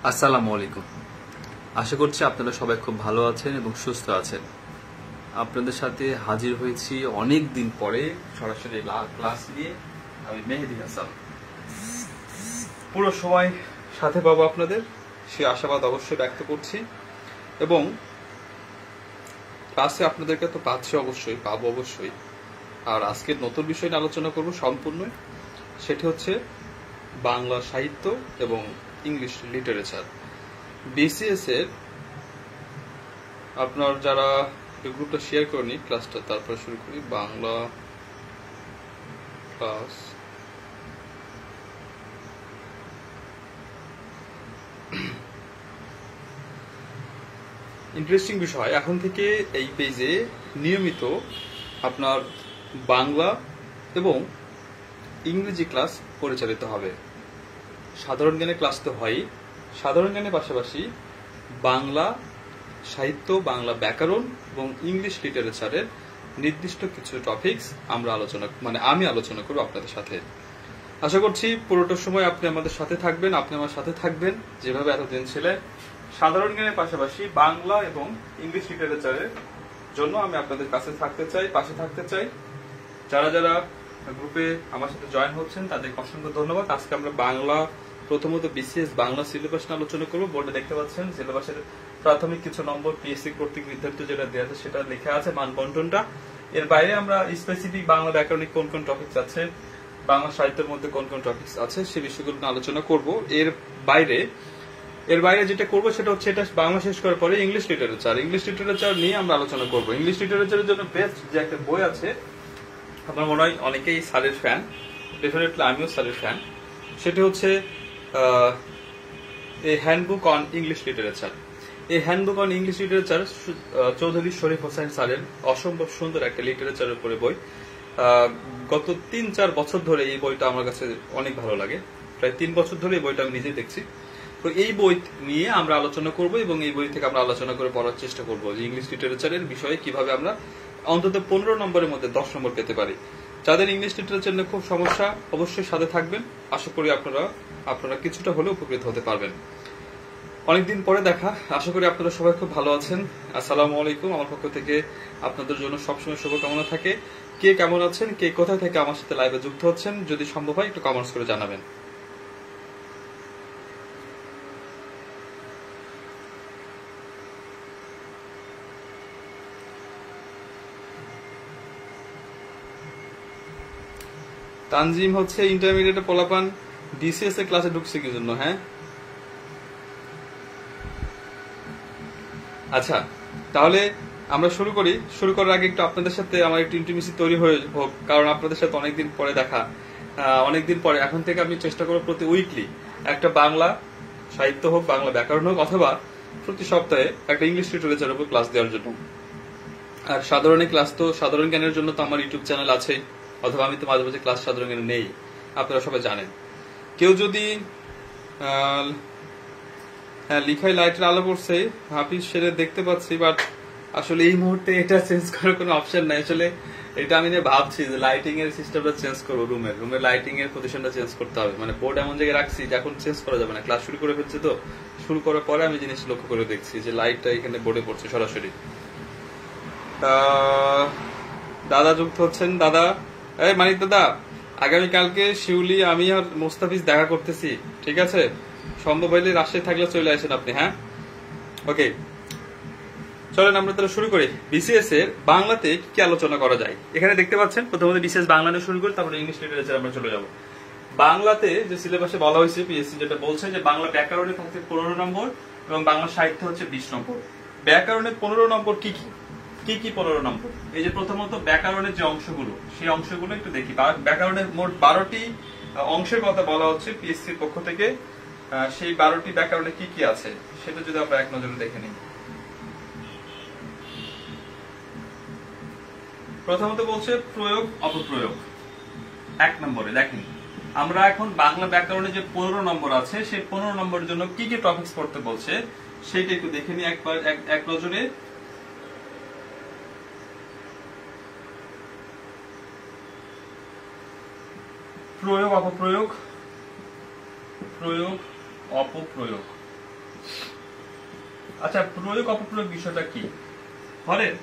আসসালামু আলাইকুম। আশা করছি আপনারা সবাই খুব ভালো আছেন এবং সুস্থ আছেন। আপনাদের সাথে হাজির হয়েছি অনেক দিন পরে সরাসরি ক্লাস নিয়ে। আমি মেহেদী হাসান। পুরো সময় সাথে পাবো আপনাদের, সে আশাবাদ অবশ্যই ব্যক্ত করছি এবং ক্লাসে আপনাদেরকে তো পাচ্ছি অবশ্যই, পাবো অবশ্যই। আর আজকের নতুন বিষয় নিয়ে আলোচনা করব সম্পূর্ণ, সেটি হচ্ছে বাংলা সাহিত্য এবং ইংলিশ লিটারেচার। বিসিএস এর আপনার যারা গ্রুপটা শেয়ার করেনি ক্লাসটা, তারপর শুরু করি। বাংলা ক্লাস ইন্টারেস্টিং বিষয়, এখন থেকে এই পেজে নিয়মিত আপনার বাংলা এবং ইংরেজি ক্লাস পরিচালিত হবে। সাধারণ জ্ঞানের ক্লাস তো হয়ই, সাধারণ জ্ঞানের পাশাপাশি বাংলা সাহিত্য, বাংলা ব্যাকরণ এবং ইংলিশ লিটারেচারের নির্দিষ্ট কিছু টপিকস আমি আলোচনা করব আপনাদের সাথে। আশা করছি পুরোটা সময় আপনি আমাদের সাথে থাকবেন, আপনি আমার সাথে থাকবেন যেভাবে এতদিন ছিলেন। সাধারণ জ্ঞানের পাশাপাশি বাংলা এবং ইংলিশ লিটারেচারের জন্য আমি আপনাদের কাছে থাকতে চাই, পাশে থাকতে চাই। যারা যারা গ্রুপে আমার সাথে জয়েন হচ্ছেন তাদেরকে অসংখ্য ধন্যবাদ। আজকে আমরা বাংলা, প্রথমত বিসিএস বাংলা সিলেবাস নিয়ে আলোচনা করবো। বোর্ডে দেখতে পাচ্ছেন সিলেবাসের প্রাথমিক কিছু নম্বর পিএসসি কর্তৃক নির্ধারিত যেটা দেওয়া আছে সেটা লেখা আছে, মান বন্টনটা। এর বাইরে আমরা স্পেসিফিক বাংলা ব্যাকরণিক কোন কোন টপিকস আছে, বাংলা সাহিত্যের মধ্যে কোন কোন টপিকস আছে সে বিষয়গুলো নিয়ে আলোচনা করব। এর বাইরে যেটা করবো সেটা হচ্ছে, এটা বাংলা শেষ করার পরে ইংলিশ লিটারেচার নিয়ে আমরা আলোচনা করব। ইংলিশ লিটারেচারের জন্য বেস্ট যে একটা বই আছে, আমার মনে হয় অনেকেই স্যারের ফ্যান, ডেফিনেটলি আমিও স্যারের ফ্যান, সেটা হচ্ছে a handbook on English literature. এই handbook on English literature Chowdhury Sharif Hossain স্যারের অসম্ভব সুন্দর একটা লিটারেচারের উপরে বই। গত ৩-৪ বছর ধরে এই বইটা আমার কাছে অনেক ভালো লাগে, প্রায় ৩ বছর ধরে এই বইটা আমি নিজে দেখছি। তো এই বই নিয়ে আমরা আলোচনা করব এবং এই বই থেকে আমরা আলোচনা করে পড়ার চেষ্টা করব যে ইংলিশ লিটারেচারের বিষয়ে কিভাবে আমরা অন্তত 15 নম্বরের মধ্যে 10 নম্বর পেতে পারি। যাদের ইংলিশ লিটারেচার নিয়ে খুব সমস্যা, অবশ্যই সাথে থাকবেন। আশা করি আপনারা কিছুটা হলেও উপকৃত হতে পারবেন। অনেকদিন পরে দেখা, আশা করি আপনারা সবাই খুব ভালো আছেন। আসসালামু আলাইকুম। আমার পক্ষ থেকে আপনাদের জন্য সবসময় শুভকামনা থাকে। কে কেমন আছেন, কে কোথায় থেকে আমার সাথে লাইভে যুক্ত হচ্ছেন, যদি সম্ভব হয় একটু কমেন্টস করে জানাবেন। তানজিম হচ্ছে ইন্টারমিডিয়েটে পোলাপান, বিসিএস এর ক্লাসে ঢুকছে কি জন্য? হ্যাঁ, আচ্ছা, তাহলে আমরা শুরু করি। শুরু করার আগে একটু আপনাদের সাথে আমার একটু ইন্টিমেসি তৈরি হয়ে হোক, কারণ আপনাদের সাথে অনেকদিন পরে দেখা, অনেকদিন পরে। এখন থেকে আমি চেষ্টা করবো প্রতি উইকলি একটা বাংলা সাহিত্য হোক, বাংলা ব্যাকরণ হোক, অথবা প্রতি সপ্তাহে একটা ইংলিশ লিটারেচারের উপর ক্লাস দেওয়ার জন্য। আর সাধারণ জ্ঞানের জন্য তো আমার ইউটিউব চ্যানেল আছে, অথবা আমি তো মাঝে মাঝে ক্লাস সাধারণ জ্ঞানে নেই, আপনারা সবাই জানেন। কেউ যদি হ্যাঁ, লিখায় লাইটের আলো পড়ছে, হাফিজ সেরে দেখতে পাচ্ছি, বাট আসলে এই মুহূর্তে এটা চেঞ্জ করার কোনো অপশন নাই। আসলে এটা আমি ভাবছি যে লাইটিং এর সিস্টেমটা চেঞ্জ করবো, রুমের লাইটিং এর পজিশনটা চেঞ্জ করতে হবে। মানে বোর্ড এমন জায়গায় রাখছি যে এখন চেঞ্জ করা যাবে না, ক্লাস শুরু করে ফেলছে। তো শুরু করার পরে আমি জিনিস লক্ষ্য করে দেখছি যে লাইটটা এখানে বোর্ডে পড়ছে সরাসরি। দাদা যুক্ত হচ্ছেন। দাদা, এই মানিক দাদা, আগামীকালকে শিউলি, আমি আর মোস্তাফিজ দেখা করতেছি, ঠিক আছে? সম্ভব হইলে রাজশাহী থাকলে চলে আসেন আপনি। হ্যাঁ, ওকে, চলেন আমরা তাহলে শুরু করি। বিসিএস এর বাংলাতে কি আলোচনা করা যায় এখানে দেখতে পাচ্ছেন। প্রথমত বিসিএস বাংলা নিয়ে শুরু করি, তারপরে ইংলিশ লিটারেচার আমরা চলে যাব। বাংলাতে যে সিলেবাসে বলা হয়েছে, পিএসসি যেটা বলছে যে বাংলা ব্যাকরণে থাকছে 15 নম্বর এবং বাংলা সাহিত্য হচ্ছে 20 নম্বর। ব্যাকরণে 15 নম্বর কি কি 15 নম্বর? এই যে প্রথমত ব্যাকরণের যে অংশগুলো, সেই অংশগুলো একটু দেখি। ব্যাকরণের মোট 12টি অংশের কথা বলা হচ্ছে পিএসসির পক্ষ থেকে। সেই 12টি ব্যাকরণে কি কি আছে সেটা যদি আমরা এক নজরে দেখে নিই। প্রথমত বলছে প্রয়োগ অপপ্রয়োগ। 1 নম্বরে দেখেন, আমরা এখন বাংলা ব্যাকরণে যে 15 নম্বর আছে, সেই 15 নম্বরের জন্য কি কি টপিকস পড়তে বলছে সেটা একটু দেখে নিই একবার এক নজরে। প্রয়োগ অপপ্রয়োগ, প্রয়োগ অপপ্রয়োগ। আচ্ছা, প্রয়োগ অপপ্রয়োগ বিষয়টা কি ধরেন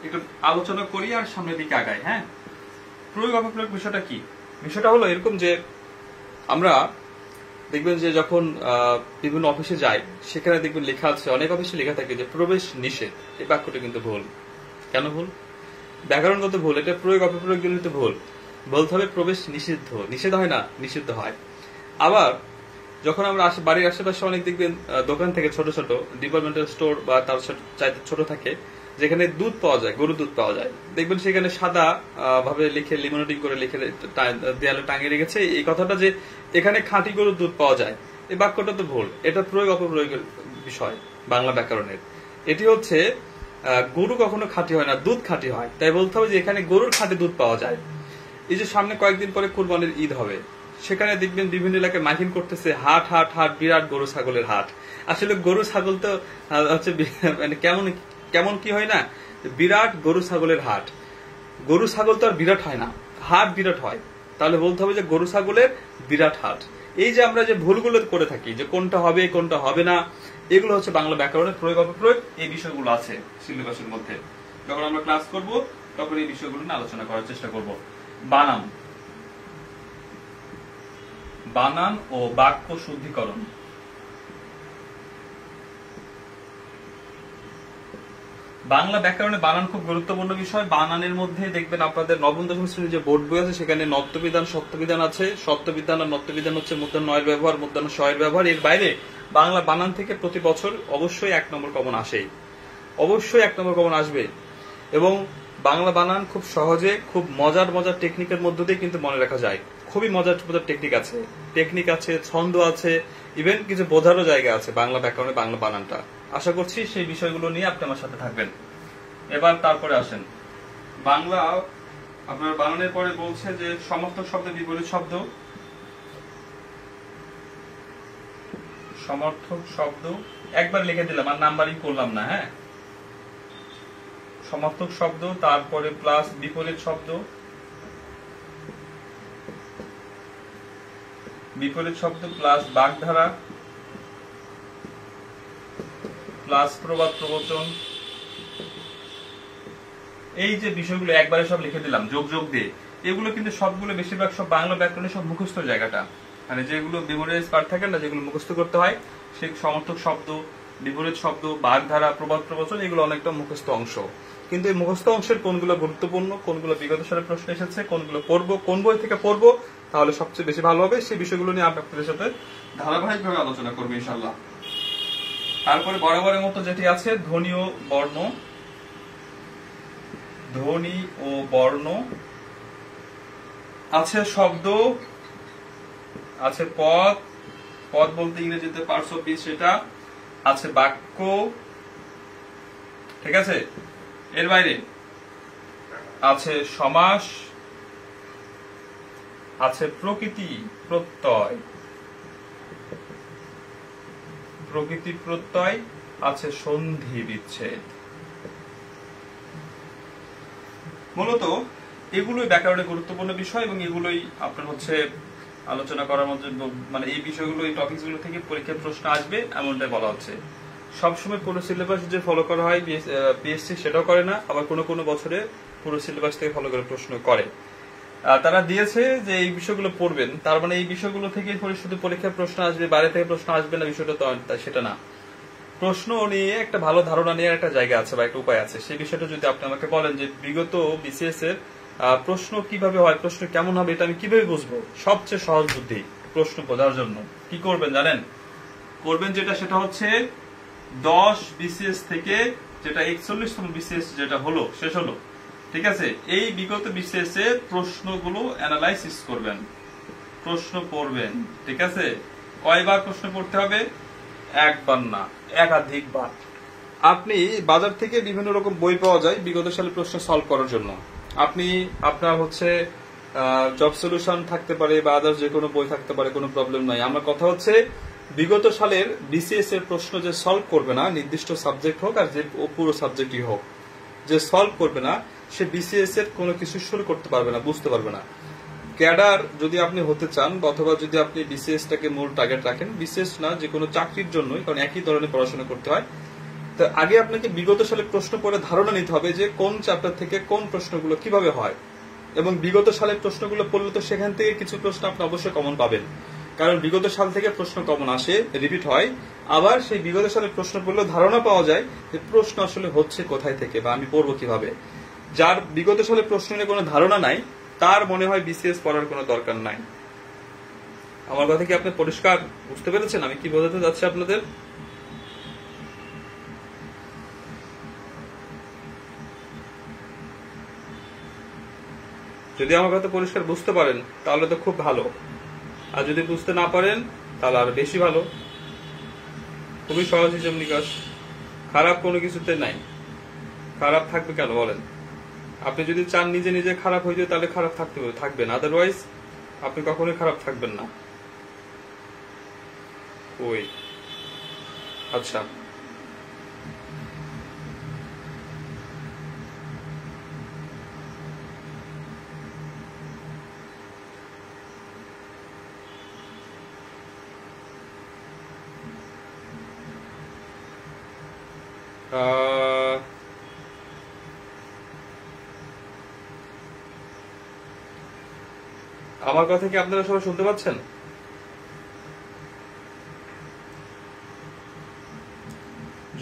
একটু আলোচনা করি আর সামনের দিকে আগাই। হ্যাঁ, প্রয়োগ অপপ্রয়োগ বিষয়টা কি? বিষয়টা হলো এরকম যে আমরা দেখবেন যে যখন বিভিন্ন অফিসে যাই, সেখানে দেখবেন লেখা আছে, অনেক অফিসে লেখা থাকে যে প্রবেশ নিষেধ। এই বাক্যটা কিন্তু ভুল। কেন ভুল? ব্যাকরণগত ভুল। এটা প্রয়োগ অপপ্রয়োগ জনিত ভুল। বলতে হবে প্রবেশ নিষিদ্ধ। নিষেধ হয় না, নিষিদ্ধ হয়। আবার যখন আমরা বাড়ির আশেপাশে অনেক দেখবেন দোকান থেকে ছোট ছোট ডিপার্টমেন্টাল স্টোর বা তার চাইতে ছোট থাকে, যেখানে দুধ পাওয়া যায়, গরুর দুধ পাওয়া যায়, দেখবেন সেখানে সাদা ভাবে লিখে লিমোনেটিং করে লিখে দেয়ালে টাঙিয়ে রেখেছে এই কথাটা যে এখানে খাঁটি গরুর দুধ পাওয়া যায়। এই বাক্যটা তো ভুল। এটা প্রয়োগ অপপ্রয়োগের বিষয় বাংলা ব্যাকরণের। এটি হচ্ছে গরু কখনো খাঁটি হয় না, দুধ খাঁটি হয়। তাই বলতে হবে যে এখানে গরুর খাঁটি দুধ পাওয়া যায়। এই যে সামনে কয়েকদিন পরে কুরবানির ঈদ হবে, সেখানে দেখবেন বিভিন্ন এলাকায় মাইকিং করতেছে হাট হাট হাট, বিরাট গরু ছাগলের হাট। আসলে গরু ছাগল তো হচ্ছে মানে কেমন কি হয় না, বিরাট গরু ছাগলের হাট। গরু ছাগল তো আর বিরাট হয় না, হাট বিরাট হয়। তাহলে বলতে হবে যে গরু ছাগলের বিরাট হাট। এই যে আমরা যে ভুলগুলো করে থাকি, যে কোনটা হবে কোনটা হবে না, এগুলো হচ্ছে বাংলা ব্যাকরণের প্রয়োগ অপপ্রয়োগ। এই বিষয়গুলো আছে সিলেবাসের মধ্যে। যখন আমরা ক্লাস করব তখন এই বিষয়গুলো নিয়ে আলোচনা করার চেষ্টা করব। বানান, বানান ও বাক্য শুদ্ধিকরণ। বাংলা ব্যাকরণে বানান খুব গুরুত্বপূর্ণ বিষয়। বানানের মধ্যে দেখবেন আপনাদের নবম দশম শ্রেণীর যে বোর্ড বই আছে, সেখানে নত্যবিধান সত্যবিধান আছে। সত্যবিধান আর নত্যবিধান হচ্ছে মূর্ধন্য নয়ের ব্যবহার, মূর্ধন্য শয়ের ব্যবহার। এর বাইরে বাংলা বানান থেকে প্রতি বছর অবশ্যই 1 নম্বর কমন আসেই, অবশ্যই 1 নম্বর কমন আসবে। এবং বাংলা বানান খুব সহজে, খুব মজার মজার টেকনিকের মধ্য দিয়ে কিন্তু মনে রাখা যায়। খুবই মজার মজার টেকনিক আছে, ছন্দ আছে, ইভেন কিছু বোঝারও জায়গা আছে বাংলা ব্যাকরণে বাংলা বানানটা। আশা করছি সেই বিষয়গুলো নিয়ে আপনি আমার সাথে থাকবেন। এবার তারপরে আসেন বাংলা। আপনার বানানের পরে বলছে যে সমর্থক শব্দ, বিপরীত শব্দ। সমর্থক শব্দ একবার লিখে দিলাম, আর নাম্বারিং করলাম না। হ্যাঁ, সমর্থক শব্দ, তারপরে প্লাস বিপরীত শব্দ, বিপরীত শব্দ প্লাস বাগধারা প্লাস প্রবাদ প্রবচন। এই যে বিষয়গুলো একবারে সব লিখে দিলাম যোগ দিয়ে, এগুলো কিন্তু সবগুলো বেশিরভাগ সব বাংলা ব্যাকরণে সব মুখস্থ জায়গাটা, মানে যেগুলো মেমোরাইজ পার্ট থাকে না, যেগুলো মুখস্থ করতে হয়, সেই সমর্থক শব্দ, বিপরীত শব্দ, বাগধারা, প্রবাদ প্রবচন, এগুলো অনেকটা মুখস্থ অংশ। কিন্তু এই মুখস্থ অংশের কোনগুলো গুরুত্বপূর্ণ, কোনগুলো বিগত সালের প্রশ্ন এসেছে, কোনগুলো পড়বো, কোন বই থেকে পড়বো, তাহলে সবচেয়ে বেশি ভালো হবে, সেই বিষয়গুলো নিয়ে আমি আপনাদের সাথে ধারাবাহিকভাবে আলোচনা করবো ইনশাল্লাহ। তারপরে বরাবরের মতো যেটি আছে ধ্বনি ও বর্ণ, ধ্বনি ও বর্ণ আছে, শব্দ আছে, পদ, পদ বলতে ইংরেজিতে পার্টস অফ স্পিচ, সেটা আছে, বাক্য, ঠিক আছে। এর বাইরে আছে সমাস, আছে প্রকৃতি প্রত্যয়, প্রকৃতি প্রত্যয় আছে, সন্ধি বিচ্ছেদ। মূলত এগুলোই ব্যাকরণের গুরুত্বপূর্ণ বিষয় এবং এগুলোই আপনার হচ্ছে আলোচনা করার মধ্যে, মানে এই বিষয়গুলো, এই টপিকস গুলো থেকে পরীক্ষার প্রশ্ন আসবে এমনটাই বলা হচ্ছে। সবসময় পুরো সিলেবাস যে ফলো করা হয় পিএসসি সেটাও করে না, আবার কোনো কোনো বছরে পুরো সিলেবাস থেকে ফলো করে প্রশ্ন করে। তারা দিয়েছে যে এই বিষয়গুলো পড়বেন, তার মানে এই বিষয়গুলো থেকে শুধু পরীক্ষার প্রশ্ন আসবে, বাইরে থেকে প্রশ্ন আসবে না, বিষয়টা তো সেটা না। প্রশ্ন নিয়ে একটা ভালো ধারণা নেওয়ার একটা জায়গা আছে বা একটা উপায় আছে। সেই বিষয়টা যদি আপনি আমাকে বলেন যে বিগত বিসিএস এর প্রশ্ন কিভাবে হয়, প্রশ্ন কেমন হবে, এটা আমি কিভাবে বুঝবো? সবচেয়ে সহজ বুদ্ধি প্রশ্ন বোঝার জন্য কি করবেন জানেন? করবেন যেটা, সেটা হচ্ছে 10 বিসিএস থেকে যেটা 41তম বিসিএস যেটা হলো, শেষ হলো, ঠিক আছে, এই বিগত বিসিএস এর প্রশ্নগুলো অ্যানালাইসিস করবেন, প্রশ্ন পড়বেন, ঠিক আছে। কয়বার প্রশ্ন পড়তে হবে? একবার না, একাধিকবার। আপনি বাজার থেকে বিভিন্ন রকম বই পাওয়া যায় বিগত সালের প্রশ্ন সলভ করার জন্য। আপনি আপনার হচ্ছে জব সলিউশন থাকতে পারে বা আদার্স যে কোনো বই থাকতে পারে, কোনো প্রবলেম নাই। আমার কথা হচ্ছে বিগত সালের বিসিএস এর প্রশ্ন যে সলভ করবে না, নির্দিষ্ট সাবজেক্ট হোক আর যে পুরো সাবজেক্টই হোক, যে সলভ করবে না, সে বিসিএস এর কোনো কিছু শুরু করতে পারবে না, বুঝতে পারবে না। ক্যাডার যদি আপনি হতে চান অথবা যদি আপনি বিসিএসটাকে মূল টার্গেট রাখেন, বিসিএস না যে কোনো চাকরির জন্যই, কারণ একই ধরনের পড়াশোনা করতে হয়, তো আগে আপনাকে বিগত সালের প্রশ্ন পড়ে ধারণা নিতে হবে যে কোন চ্যাপ্টার থেকে কোন প্রশ্নগুলো কিভাবে হয়, এবং বিগত সালের প্রশ্নগুলো পড়লে তো সেখান থেকে কিছু প্রশ্ন আপনি অবশ্যই কমন পাবেন, কারণ বিগত সাল থেকে প্রশ্ন কমন আসে, রিপিট হয়। আবার সেই বিগত সালের প্রশ্ন পড়লেও ধারণা পাওয়া যায় যে প্রশ্ন আসলে হচ্ছে কোথায় থেকে বা আমি পড়বো কিভাবে। যার বিগত সালের প্রশ্ন নিয়ে কোনো ধারণা নাই তার মনে হয় বিসিএস পড়ার কোনো দরকার নাই। আমার কথা কি আপনি পরিষ্কার বুঝতে পেরেছেন আমি কি বোঝাতে যাচ্ছি আপনাদের? যদি আমার কথা পরিষ্কার বুঝতে পারেন তাহলে তো খুব ভালো, আর যদি বুঝতে না পারেন তাহলে আর বেশি ভালো। খুবই সহজ হিসাব নিকাশ, খারাপ কোনো কিছুতে নাই। খারাপ থাকবে কেন বলেন? আপনি যদি চান নিজে নিজে খারাপ হয়ে যায় তাহলে খারাপ থাকবেন, আদারওয়াইজ আপনি কখনোই খারাপ থাকবেন না। ওই আচ্ছা, আমার কথা কি আপনারা সবাই শুনতে পাচ্ছেন?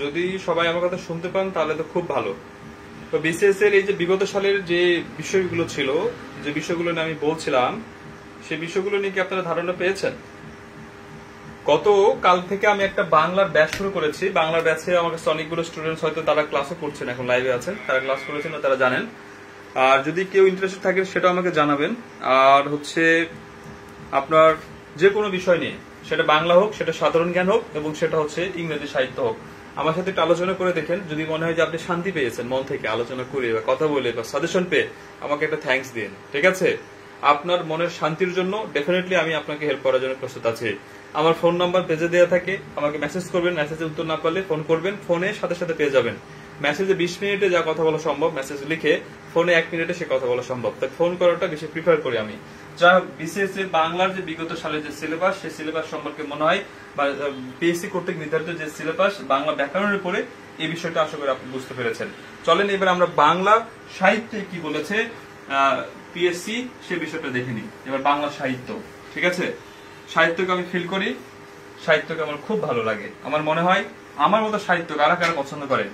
যদি সবাই আমার কথা শুনতে পান তাহলে তো খুব ভালো। তো বিসিএস এর এই যে বিগত সালের যে বিষয়গুলো ছিল, যে বিষয়গুলো নিয়ে আমি বলছিলাম, সেই বিষয়গুলো নিয়ে কি আপনারা ধারণা পেয়েছেন? গত কাল থেকে আমি একটা বাংলার ব্যাচ শুরু করেছি। বাংলার ব্যাচে আমার কাছে অনেকগুলো স্টুডেন্টস হয়তো তারা ক্লাসও করছেন, এখন লাইভে আছেন, তারা ক্লাস করেছেন, তারা জানেন। আর যদি কেউ ইন্টারেস্টেড থাকে সেটা আমাকে জানাবেন। আর হচ্ছে আপনার যে কোনো বিষয় নিয়ে, সেটা বাংলা হোক, সেটা সাধারণ জ্ঞান হোক, এবং সেটা হচ্ছে ইংরেজি সাহিত্য হোক, আমার সাথে একটু আলোচনা করে দেখেন। যদি মনে হয় যে আপনি শান্তি পেয়েছেন মন থেকে আলোচনা করে বা কথা বলে বা সাজেশন পেয়ে, আমাকে একটা থ্যাঙ্কস দিন, ঠিক আছে? আপনার মনের শান্তির জন্য ডেফিনেটলি আমি আপনাকে হেল্প করার জন্য প্রস্তুত আছি। আমার ফোন নাম্বার পেজে দেওয়া থাকে, আমাকে মেসেজ করবেন, মেসেজে উত্তর না পারলে ফোন করবেন, ফোনে সাথে সাথে পেয়ে যাবেন। মেসেজে 20 মিনিটে যা কথা বলা সম্ভব, মেসেজ লিখে ফোনে 1 মিনিটে সে কথা বলা সম্ভব, তাই ফোন করাটা বেশি প্রিফার করি আমি। যা বিসিএস এর বাংলার যে বিগত সালের যে সিলেবাস, সেই সিলেবাস সম্পর্কে মনে হয় বা পিএসসি কর্তৃক নির্ধারিত যে সিলেবাস বাংলা ব্যাকরণের উপরে, এই বিষয়টা আশা করি আপনি বুঝতে পেরেছেন। চলেন এবার আমরা বাংলা সাহিত্যে কি বলেছে পিএসসি সে বিষয়টা দেখে নিই। এবার বাংলা সাহিত্য, ঠিক আছে? সাহিত্যকে আমি ফিল করি, সাহিত্যকে আমার খুব ভালো লাগে। আমার মনে হয় আমার মতো সাহিত্য কারা কারা পছন্দ করেন,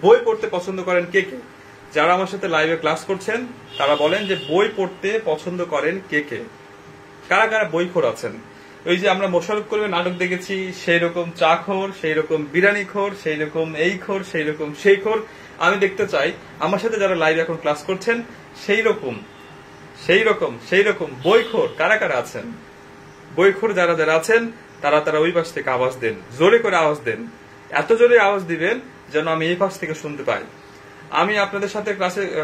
বই পড়তে পছন্দ করেন কে কে? যারা আমার সাথে লাইভে ক্লাস করছেন তারা বলেন যে বই পড়তে পছন্দ করেন কে কে, কারা কারা বইখোর আছেন। ওই যে আমরা মোশাররফ করিমের নাটক দেখেছি, সেই রকম চাখোর, সেই রকম বিরানি খোর, সেই রকম এই খোর, সেই রকম সেই খোর। আমি দেখতে চাই আমার সাথে যারা লাইভে এখন ক্লাস করছেন সেই রকম সেই রকম সেই রকম বইখোর কারা কারা আছেন। বইখোর যারা যারা আছেন তারা তারা ওই পাশ থেকে আওয়াজ দেন, জোরে করে আওয়াজ দেন, এত জোরে আওয়াজ দিবেন যেন আমি এই পাশ থেকে শুনতে পাই। আমি আপনাদের সাথে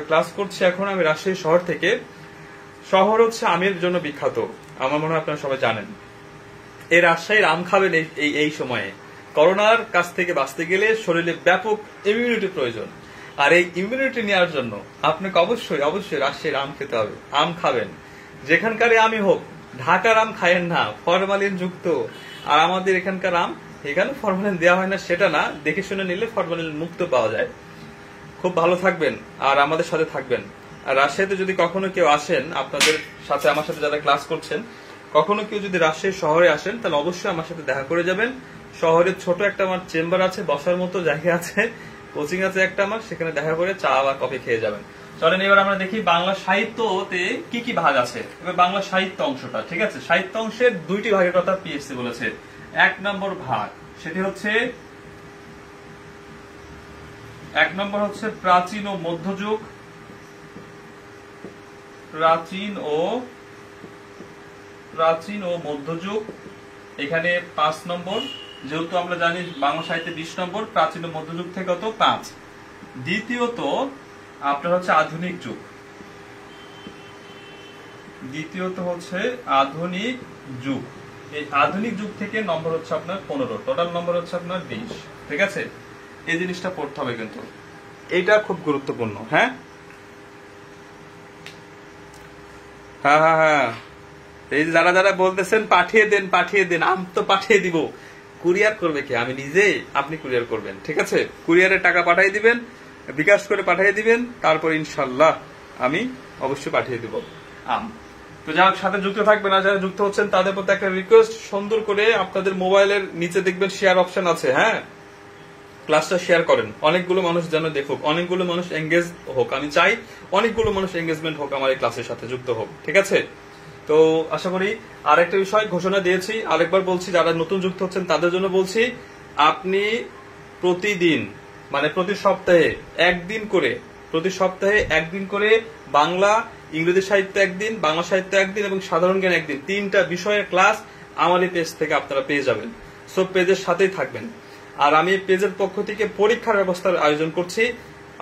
ক্লাস করছি এখন আমি রাজশাহী শহর থেকে। শহর হচ্ছে আমের জন্য বিখ্যাত, আমার মনে হয় আপনারা সবাই জানেন। এই রাজশাহীর আম খাবেন এই সময়ে। করোনার কাছ থেকে বাঁচতে গেলে শরীরে ব্যাপক ইমিউনিটি প্রয়োজন, আর এই ইমিউনিটি নেওয়ার জন্য আপনাকে অবশ্যই অবশ্যই রাজশাহীর আম খেতে হবে। আম খাবেন, যেখানকার আমই হোক। ঢাকার আম খায়েন না, ফরমালিন যুক্ত। আর আমাদের এখানকার আম, এখানে ফরমালিন দেওয়া হয় না সেটা না, দেখে শুনে নিলে ফরমালিন মুক্ত পাওয়া যায়। খুব ভালো থাকবেন আর আমাদের সাথে থাকবেন। আর রাজশাহীতে যদি কখনো কেউ আসেন, আপনাদের সাথে আমার সাথে যারা ক্লাস করছেন, কখনো কেউ যদি রাজশাহী শহরে আসেন তাহলে অবশ্যই আমার সাথে দেখা করে যাবেন। শহরে ছোট একটা আমার চেম্বার আছে, বসার মতো জায়গা আছে, কোচিং আছে একটা আমার, সেখানে দেখা করে চা বা কফি খেয়ে যাবেন। চলেন এবার আমরা দেখি বাংলা সাহিত্যতে কি কি ভাগ আছে। এবার বাংলা সাহিত্য অংশটা, ঠিক আছে? সাহিত্য অংশের 2টি ভাগের কথা পিএসসি বলেছে। 1 নম্বর ভাগ, সেটি হচ্ছে 1 নম্বর হচ্ছে প্রাচীন ও মধ্যযুগ। প্রাচীন ও মধ্যযুগ, এখানে 5 নম্বর। যেহেতু আমরা জানি বাংলা সাহিত্যে 20 নম্বর, প্রাচীন ও মধ্যযুগ থেকে কত? 5। দ্বিতীয়ত আপনার হচ্ছে আধুনিক যুগ। দ্বিতীয়ত হচ্ছে আধুনিক যুগ। এই আধুনিক যুগ থেকে নম্বর হচ্ছে আপনার 15, টোটাল নম্বর হচ্ছে আপনার 20, ঠিক আছে? এই জিনিসটা পড়তে হবে কিন্তু, এটা খুব গুরুত্বপূর্ণ। হ্যাঁ, হ্যাঁ হ্যাঁ হ্যাঁ, এই যে যারা যারা বলতেছেন পাঠিয়ে দেন, আমি তো পাঠিয়ে দিব। কুরিয়ার করবে কি? আমি নিজে, আপনি কুরিয়ার করবেন, ঠিক আছে? কুরিয়ারের টাকা পাঠিয়ে দিবেন, বিকাশ করে পাঠিয়ে দিবেন, তারপর ইনশাল্লাহ আমি অবশ্যই পাঠিয়ে দিব আম। তো যাই হোক, সাথে যুক্ত থাকবেন, আর যারা যুক্ত হচ্ছেন তাদের প্রতি একটা রিকোয়েস্ট, সুন্দর করে আপনাদের মোবাইলের নিচে দেখবেন শেয়ার অপশন আছে, হ্যাঁ, ক্লাসটা শেয়ার করেন, অনেকগুলো মানুষ যেন দেখুক, অনেকগুলো মানুষ এঙ্গেজ হোক। আমি চাই অনেকগুলো মানুষ এঙ্গেজমেন্ট হোক, আমার এই ক্লাসের সাথে যুক্ত হোক, ঠিক আছে? তো আশা করি। আর একটা বিষয় ঘোষণা দিয়েছি, আরেকবার বলছি, যারা নতুন যুক্ত হচ্ছেন তাদের জন্য বলছি, আপনি প্রতিদিন মানে প্রতি সপ্তাহে একদিন করে বাংলা, ইংরেজি সাহিত্য একদিন, বাংলা সাহিত্য একদিন এবং সাধারণ জ্ঞান একদিন, 3টা বিষয়ের ক্লাস আমার এই পেজ থেকে আপনারা পেয়ে যাবেন। সব পেজের সাথেই থাকবেন। আর আমি পেজের পক্ষ থেকে পরীক্ষার ব্যবস্থার আয়োজন করছি।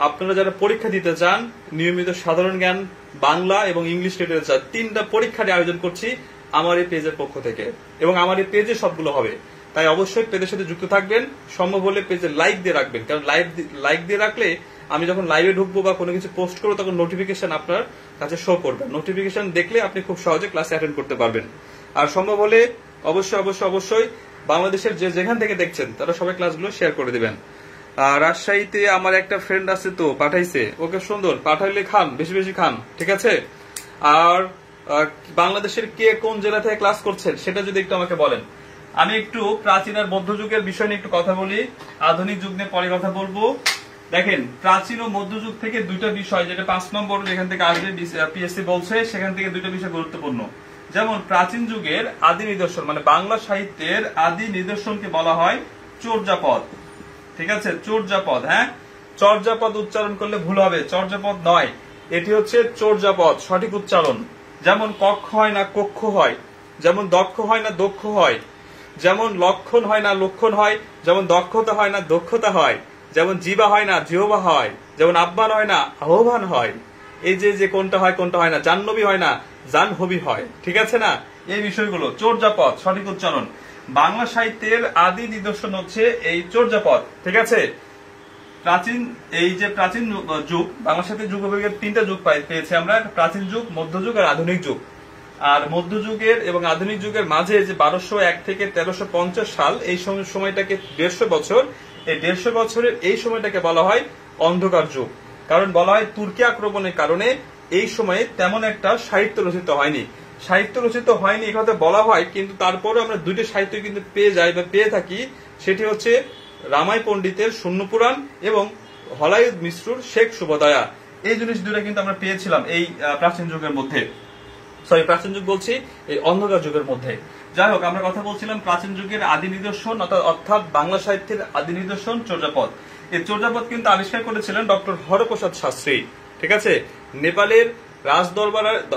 আপনারা যারা পরীক্ষা দিতে চান, নিয়মিত সাধারণ জ্ঞান, বাংলা এবং ইংলিশ লিটারেচার চান, 3টা পরীক্ষার আয়োজন করছি আমার এই পেজের পক্ষ থেকে, এবং আমার এই পেজে সবগুলো হবে। তাই অবশ্যই পেজের সাথে যুক্ত থাকবেন, সম্ভব হলে পেজে লাইক দিয়ে রাখবেন, কারণ লাইক দিয়ে রাখলে আমি যখন লাইভে ঢুকবো বা কোনো কিছু পোস্ট করবো তখন নোটিফিকেশন আপনার কাছে শো করবে। নোটিফিকেশন দেখলে আপনি খুব সহজে ক্লাসে অ্যাটেন্ড করতে পারবেন। আর সম্ভব হলে অবশ্যই বাংলাদেশের যেখান থেকে দেখছেন তারা সবাই ক্লাসগুলো শেয়ার করে দিবেন। রাজশাহীতে আমার একটা ফ্রেন্ড আছে, তো পাঠাইছে, ওকে সুন্দর, পাঠাইলে খান, বেশি বেশি খান, ঠিক আছে? আর বাংলাদেশের কে কোন জেলা থেকে ক্লাস করছেন সেটা যদি একটু আমাকে বলেন। আমি একটু প্রাচীন আর মধ্যযুগের বিষয় নিয়ে একটু কথা বলি, আধুনিক যুগ নিয়ে পরে কথা বলবো। দেখেন, প্রাচীন ও মধ্যযুগ থেকে 2টা বিষয়, যেটা 5 নম্বর যেখান থেকে আসবে পিএসসি বলছে, সেখান থেকে 2টা বিষয় গুরুত্বপূর্ণ। যেমন প্রাচীন যুগের আদি নিদর্শন, মানে বাংলা সাহিত্যের আদি নিদর্শনকে বলা হয় চর্যাপদ, ঠিক আছে? চর্যাপদ, হ্যাঁ, চর্যাপদ উচ্চারণ করলে ভুল হবে, চর্যাপদ নয়, এটি হচ্ছে চর্যাপদ, সঠিক উচ্চারণ। যেমন কক্ষ হয় না কক্ষ হয়, যেমন দক্ষ হয় না দক্ষ হয়, যেমন লক্ষণ হয় না লক্ষণ হয়, যেমন দক্ষতা হয় না দক্ষতা হয়, যেমন জিবা হয় না জিহবা হয়, যেমন আহ্বান হয় না আহ্বান হয়, এই যে কোনটা হয় না, জাহ্নবী হয় না জাহ্নবী হয়, ঠিক আছে না? এই বিষয়গুলো চর্যাপদ, সঠিক উচ্চারণ। বাংলা সাহিত্যের আদি নিদর্শন হচ্ছে এই চর্যাপদ, ঠিক আছে? প্রাচীন যুগ, বাংলা সাহিত্যের যুগ বিভাগের 3টা যুগ পেয়েছি আমরা, প্রাচীন যুগ, মধ্যযুগ আর আধুনিক যুগ। আর মধ্যযুগের এবং আধুনিক যুগের মাঝে যে 1201 থেকে 1350 সাল, এই সময়টাকে 150 বছর, এই 150 বছরের এই সময়টাকে বলা হয় অন্ধকার যুগ। কারণ বলা হয় তুর্কি আক্রমণের কারণে এই সময়ে তেমন একটা সাহিত্য রচিত হয়নি, এই কথা বলা হয়, কিন্তু তারপরে আমরা 2টা সাহিত্য কিন্তু পেয়ে থাকি। সেটি হচ্ছে রামাই পণ্ডিতের শূন্য পুরাণ এবং হলায়ুদ মিশ্রুর শেখ শুভদয়া। এই জিনিস 2টা কিন্তু আমরা পেয়েছিলাম এই প্রাচীন যুগের মধ্যে, প্রাচীন যুগ বলছি, এই অন্ধকার যুগের মধ্যে। যাই হোক, আমরা কথা বলছিলাম প্রাচীন যুগের আদি নিদর্শন, অর্থাৎ বাংলা সাহিত্যের আদি নিদর্শন চর্যাপদ। এই চর্যাপদ কিন্তু আবিষ্কার করেছিলেন ডক্টর হরপ্রসাদ শাস্ত্রী, ঠিক আছে? নেপালের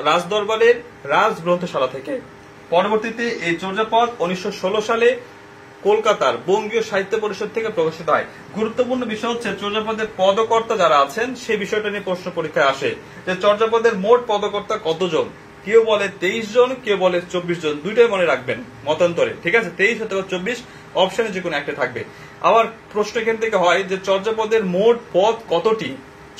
রাজদরবারের রাজগ্রন্থশালা থেকে। পরবর্তীতে এই চর্যাপদ 1916 সালে কলকাতার বঙ্গীয় সাহিত্য পরিষদ থেকে প্রকাশিত হয়। গুরুত্বপূর্ণ বিষয় হচ্ছে চর্যাপদের পদকর্তা যারা আছেন সেই বিষয়টা নিয়ে প্রশ্ন পরীক্ষায় আসে, যে চর্যাপদের মোট পদকর্তা কতজন। কেউ বলে 23 জন, কেউ বলে 24 জন, 2টাই মনে রাখবেন মতান্তরে, ঠিক আছে? 23 অথবা 24 অপশনে যে কোনো একটা থাকবে। আবার প্রশ্ন এখান থেকে হয় যে চর্যাপদের মোট পদ কতটি।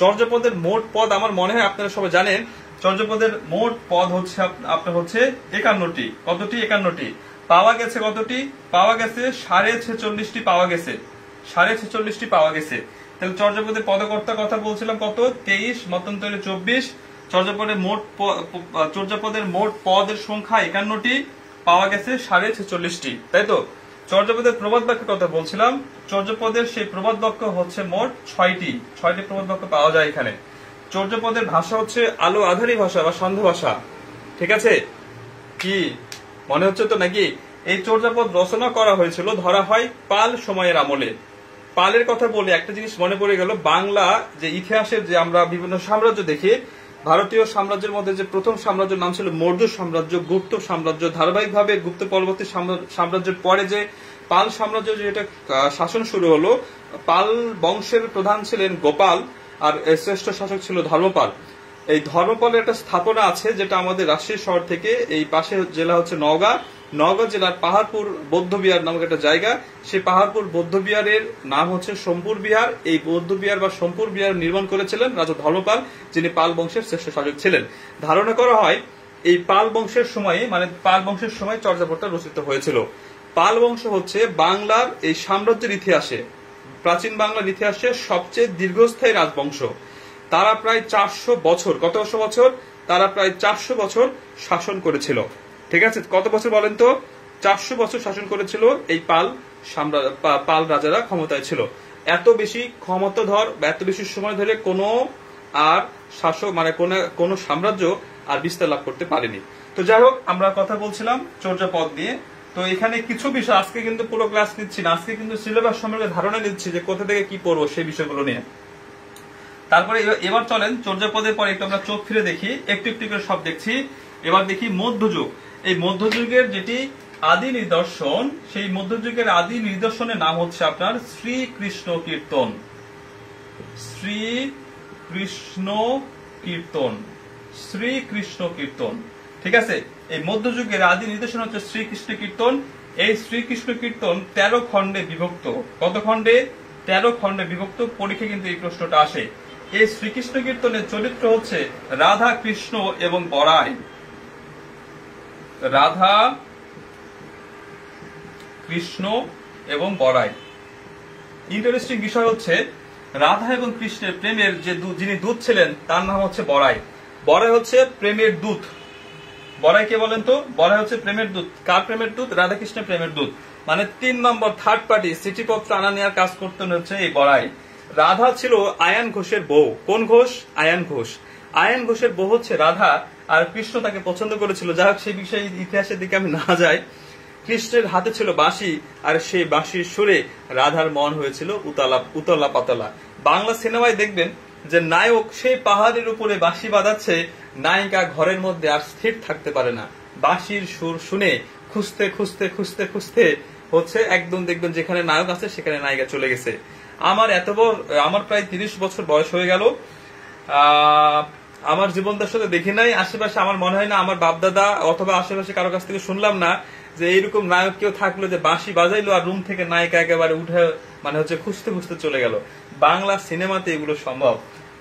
চর্যাপদের মোট পদ আমার মনে হয় আপনারা সবাই জানেন, চর্যাপদের মোট পদ হচ্ছে আপনার হচ্ছে 51টি। কতটি? 51টি। পাওয়া গেছে কতটি? পাওয়া গেছে 46.5টি পাওয়া গেছে, 46.5টি পাওয়া গেছে। তাহলে চর্যাপদের পদকর্তা কথা বলছিলাম কত? 23, মতান্তরে 24। চর্যাপদের মোট পদের সংখ্যা 51টি, পাওয়া গেছে 46.5টি, তাই তো? চর্যাপদের প্রবাদ বাক্যের কথা বলছিলাম, চর্যাপদের সেই প্রবাদ বাক্য হচ্ছে মোট 6টি প্রবাদ বাক্য পাওয়া যায় এখানে। চর্যাপদের ভাষা হচ্ছে আলো আধারী ভাষা বা সান্ধ্য ভাষা, ঠিক আছে? কি মনে হচ্ছে তো নাকি? এই চর্যাপদ রচনা করা হয়েছিল ধরা হয় পাল সময়ের আমলে। পালের কথা বলে একটা জিনিস মনে পড়ে গেল, বাংলা যে ইতিহাসের যে আমরা বিভিন্ন সাম্রাজ্য দেখি, ভারতীয় সাম্রাজ্যের মধ্যে যে প্রথম সাম্রাজ্যের নাম ছিল মৌর্য সাম্রাজ্য, গুপ্ত সাম্রাজ্য, ধারাবাহিকভাবে গুপ্ত পরবর্তী সাম্রাজ্যের পরে যে পাল সাম্রাজ্য যেটা শাসন শুরু হলো, পাল বংশের প্রধান ছিলেন গোপাল আর শ্রেষ্ঠ শাসক ছিল ধর্মপাল। এই ধর্মপালের একটা স্থাপনা আছে যেটা আমাদের রাজশাহী শহর থেকে এই পাশে জেলা হচ্ছে নওগাঁ জেলার পাহাড়পুর বৌদ্ধবিহার নামক একটা জায়গা। সেই পাহাড়পুর বৌদ্ধবিহারের নাম হচ্ছে সোমপুর বিহার। এই বৌদ্ধবিহার বা সোমপুর বিহার নির্মাণ করেছিলেন রাজা ধর্মপাল, যিনি পাল বংশের শ্রেষ্ঠ শাসক ছিলেন। ধারণা করা হয় এই পাল বংশের সময়ে, মানে পাল বংশের সময় চর্যাপদটা রচিত হয়েছিল। পাল বংশ হচ্ছে বাংলার এই সাম্রাজ্যের ইতিহাসে, প্রাচীন বাংলার ইতিহাসে সবচেয়ে দীর্ঘস্থায়ী রাজবংশ। তারা প্রায় 400 বছর, কত বছর? তারা প্রায় 400 বছর শাসন করেছিল। ঠিক আছে, কত বছর বলেন তো? 400 বছর শাসন করেছিল এই পাল রাজারা ক্ষমতায় ছিল। এত বেশি ক্ষমতাধর বা এত বেশি সময় ধরে কোনো আর শাসক, মানে কোন সাম্রাজ্য আর বিস্তার লাভ করতে পারেনি। তো যাই হোক, আমরা কথা বলছিলাম চর্যাপদ নিয়ে। তো এখানে কিছু বিষয়, আজকে কিন্তু পুরো ক্লাস নিচ্ছি না, আজকে কিন্তু সিলেবাস সম্পর্কে ধারণা নিচ্ছি যে কোথা থেকে কি পড়বো সেই বিষয়গুলো নিয়ে। তারপরে এবার চলেন চর্যাপদের পরে একটু আমরা চোখ ফিরে দেখি, একটু একটু করে সব দেখছি। এবার দেখি মধ্যযুগ। এই মধ্যযুগের যেটি আদি নিদর্শন, সেই মধ্যযুগের আদি নিদর্শনের নাম হচ্ছে আপনার শ্রীকৃষ্ণ কীর্তন। শ্রীকৃষ্ণ কীর্তন, শ্রীকৃষ্ণ কীর্তন। ঠিক আছে, এই মধ্যযুগের আদি নিদর্শন হচ্ছে শ্রীকৃষ্ণ কীর্তন। এই শ্রীকৃষ্ণ কীর্তন 13 খণ্ডে বিভক্ত। কত খণ্ডে? 13 খণ্ডে বিভক্ত। পরীক্ষা কিন্তু এই প্রশ্নটা আসে। এই শ্রীকৃষ্ণ কীর্তনের চরিত্র হচ্ছে রাধা, কৃষ্ণ এবং বরাই। রাধা, কৃষ্ণ এবং বরাই। ইন্টারেস্টিং বিষয় হচ্ছে রাধা এবং কৃষ্ণের প্রেমের যে যিনি দূত ছিলেন তার নাম হচ্ছে বরাই। বরাই হচ্ছে প্রেমের দূত। বরাই কে বলেন তো? বরাই হচ্ছে প্রেমের দূত। কার প্রেমের দূত? রাধা কৃষ্ণের প্রেমের দূত। মানে 3 নম্বর থার্ড পার্টি চিঠিপত্র আনা নেওয়ার কাজ করতেন হচ্ছে এই বরাই। রাধা ছিল আয়ান ঘোষের বউ। কোন ঘোষ? আয়ান ঘোষ। আয়ান ঘোষের বউ হচ্ছে রাধা, আর কৃষ্ণ তাকে পছন্দ করেছিল। যাই হোক, সেই বিষয়ে ইতিহাসের দিকে আমি না যাই। কৃষ্ণের হাতে ছিল বাঁশি, আর সেই বাঁশির সুরে রাধার মন হয়েছিল উতলা পাতলা। বাংলা সিনেমায় দেখবেন যে নায়ক সেই পাহাড়ের উপরে বাঁশি বাজাচ্ছে, নায়িকা ঘরের মধ্যে আর স্থির থাকতে পারে না। বাঁশির সুর শুনে খুঁজতে খুঁজতে খুঁজতে খুঁজতে হচ্ছে একদম দেখবেন যেখানে নায়ক আছে সেখানে নায়িকা চলে গেছে। আমার প্রায় 30 বছর বয়স হয়ে গেল। আমার জীবনটার সাথে দেখি নাই, আশেপাশে আমার মনে হয় না, আমার বাপদাদা অথবা আশেপাশে কারো কাছ থেকে শুনলাম না যে এইরকম নায়ক কেউ থাকলো যে বাঁশি বাজাইলো আর রুম থেকে নায়িকা একেবারে উঠে মানে হচ্ছে খুঁজতে খুঁজতে চলে গেল। বাংলা সিনেমাতে এগুলো সম্ভব।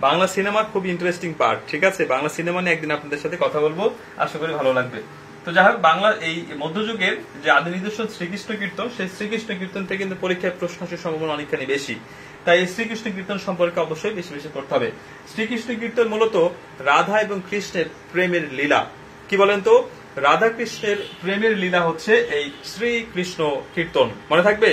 বাংলা সিনেমা খুব ইন্টারেস্টিং পার্ট। ঠিক আছে, বাংলা সিনেমা নিয়ে একদিন আপনাদের সাথে কথা বলবো, আশা করি ভালো লাগবে। তো যাই হোক, বাংলার এই মধ্যযুগের যে আদি নিদর্শন শ্রীকৃষ্ণ কীর্তন, সেই শ্রীকৃষ্ণ কীর্তন থেকে কিন্তু পরীক্ষায় প্রশ্ন আসার সম্ভাবনা অনেকখানি বেশি। তাই এই শ্রীকৃষ্ণ কীর্তন সম্পর্কে অবশ্যই বেশি বেশি করতে হবে। শ্রীকৃষ্ণ কীর্তন মূলত রাধা এবং কৃষ্ণের প্রেমের লীলা। কি বলেন তো? রাধা কৃষ্ণের প্রেমের লীলা হচ্ছে এই শ্রীকৃষ্ণ কীর্তন। মনে থাকবে,